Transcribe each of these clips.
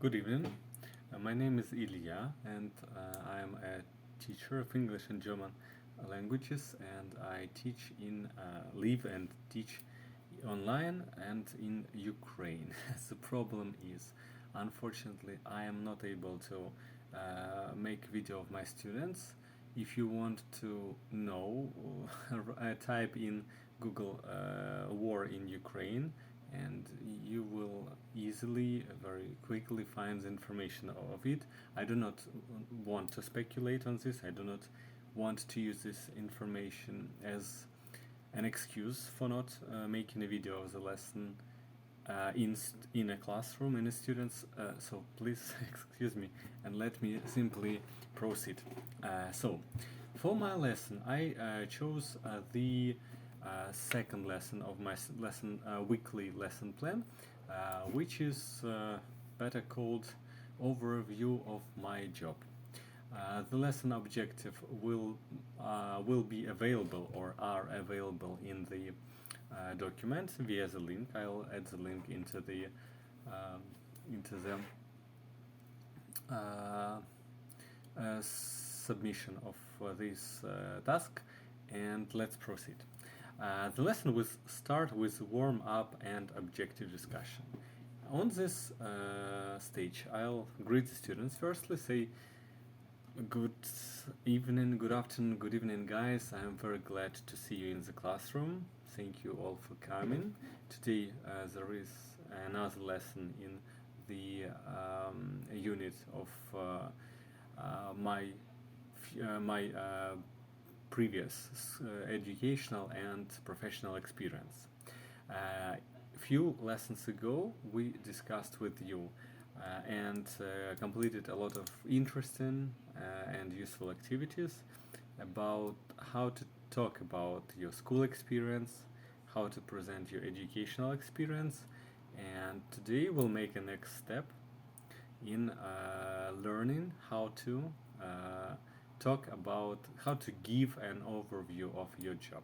Good evening. My name is Ilya, and I am a teacher of English and German languages, and I teach live and teach online and in Ukraine. The problem is, unfortunately, I am not able to make video of my students. If you want to know, type in Google war in Ukraine, and you will easily, very quickly find the information of it. I do not want to speculate on this. I do not want to use this information as an excuse for not making a video of the lesson in a classroom in a students. So please excuse me and let me simply proceed. So for my lesson, I chose the second lesson of my weekly lesson plan, which is better called overview of my job. The lesson objective will be available or are available in the document via the link. I'll add the link into the submission of this task, and let's proceed. The lesson will start with warm up and objective discussion. On this stage, I'll greet the students. Firstly, say good evening, good afternoon, good evening, guys. I'm very glad to see you in the classroom. Thank you all for coming. Today there is another lesson in the unit of my previous educational and professional experience. Few lessons ago, we discussed with you and completed a lot of interesting and useful activities about how to talk about your school experience, how to present your educational experience, and today we'll make a next step in learning how to talk about how to give an overview of your job.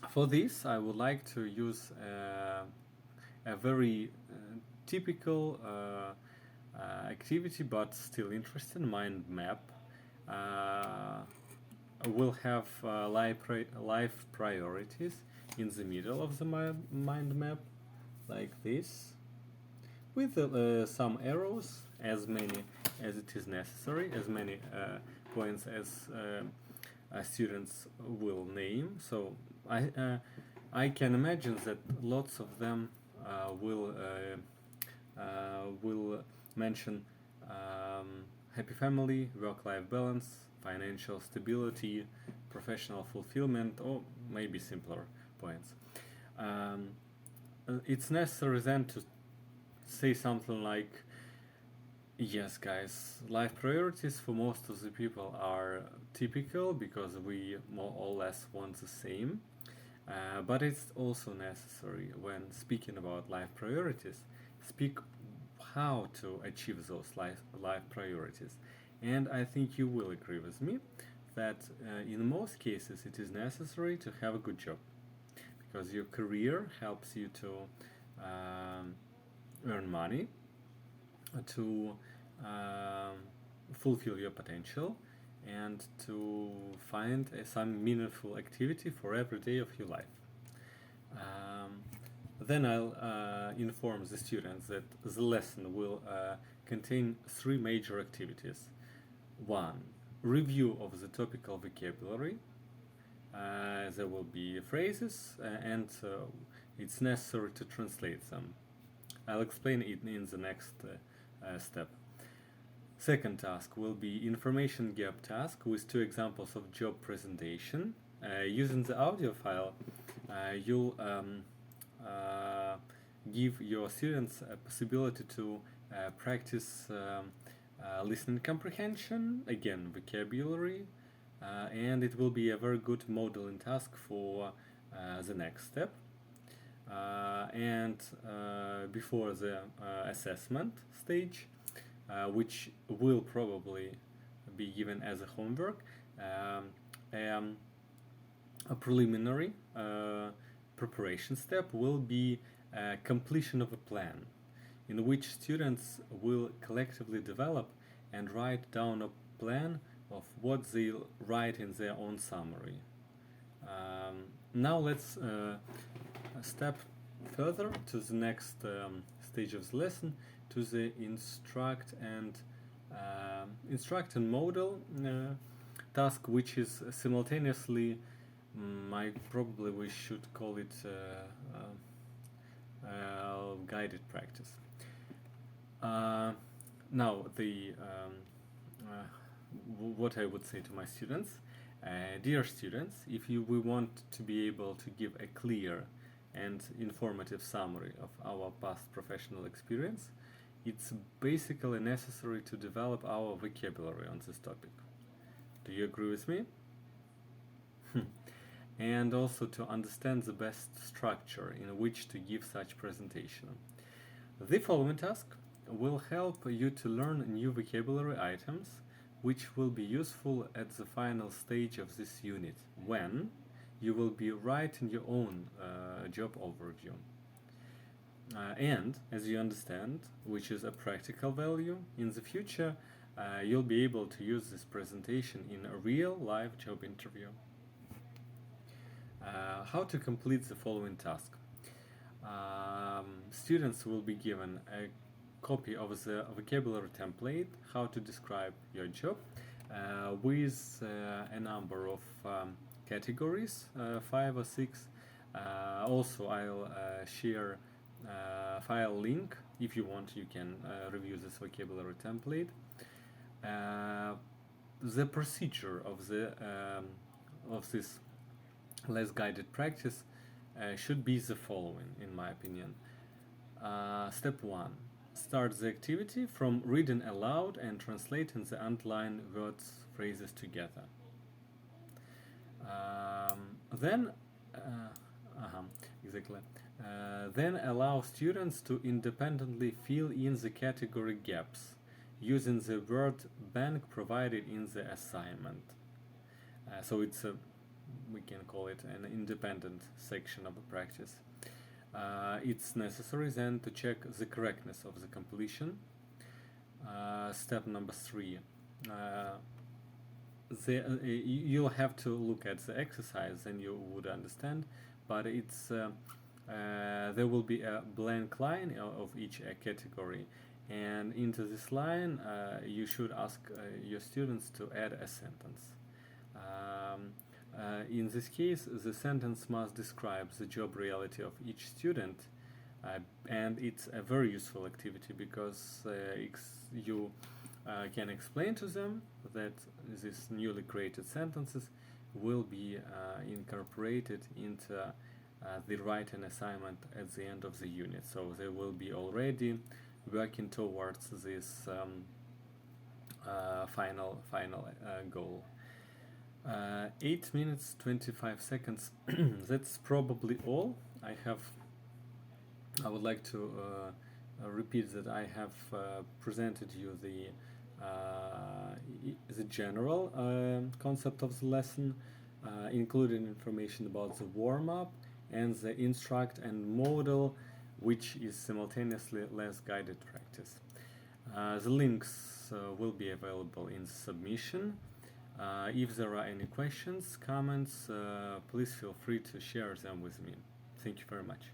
For this, I would like to use a very typical activity, but still interesting mind map. We'll have life priorities in the middle of the mind map, like this, with some arrows, as many as it is necessary, as many points as students will name. So I can imagine that lots of them will mention happy family, work-life balance, financial stability, professional fulfillment, or maybe simpler points. It's necessary then to say something like, yes, guys, life priorities for most of the people are typical because we more or less want the same. But it's also necessary when speaking about life priorities, speak how to achieve those life priorities. And I think you will agree with me that in most cases it is necessary to have a good job because your career helps you to earn money, to fulfill your potential, and to find some meaningful activity for every day of your life. Then I'll inform the students that the lesson will contain three major activities. One, review of the topical vocabulary. There will be phrases and it's necessary to translate them. I'll explain it in the next step. Second task will be information gap task with two examples of job presentation. Using the audio file, you'll give your students a possibility to practice listening comprehension, again vocabulary, and it will be a very good modeling task for the next step. And before the assessment stage, which will probably be given as a homework, a preliminary preparation step will be completion of a plan. in which students will collectively develop and write down a plan of what they'll write in their own summary. Now let's step further to the next stage of the lesson, to the instruct and model task, which is simultaneously, probably we should call it guided practice. Now what I would say to my students, dear students, if we want to be able to give a clear and informative summary of our past professional experience, it's basically necessary to develop our vocabulary on this topic. Do you agree with me? And also to understand the best structure in which to give such presentation. The following task will help you to learn new vocabulary items which will be useful at the final stage of this unit, when you will be writing your own job overview. And as you understand, which is a practical value, in the future you'll be able to use this presentation in a real live job interview. How to complete the following task. Students will be given a copy of the vocabulary template, how to describe your job, with a number of categories, 5 or 6. Also, I'll share file link. If you want, you can review this vocabulary template. The procedure of this less guided practice should be the following, in my opinion. Step 1. Start the activity from reading aloud and translating the underlined words, phrases together. Then allow students to independently fill in the category gaps using the word bank provided in the assignment. So it's we can call it an independent section of the practice. It's necessary then to check the correctness of the completion. Step number 3. You'll have to look at the exercise and you would understand, but it's there will be a blank line of each category, and into this line you should ask your students to add a sentence. In this case, the sentence must describe the job reality of each student, and it's a very useful activity because you can explain to them that these newly created sentences will be incorporated into the writing assignment at the end of the unit. So they will be already working towards this final goal. 8 minutes 25 seconds. That's probably all I have. I would like to repeat that I have presented you the general concept of the lesson, including information about the warm-up and the instruct and model, which is simultaneously less guided practice. The links will be available in submission. If there are any questions, comments, please feel free to share them with me. Thank you very much.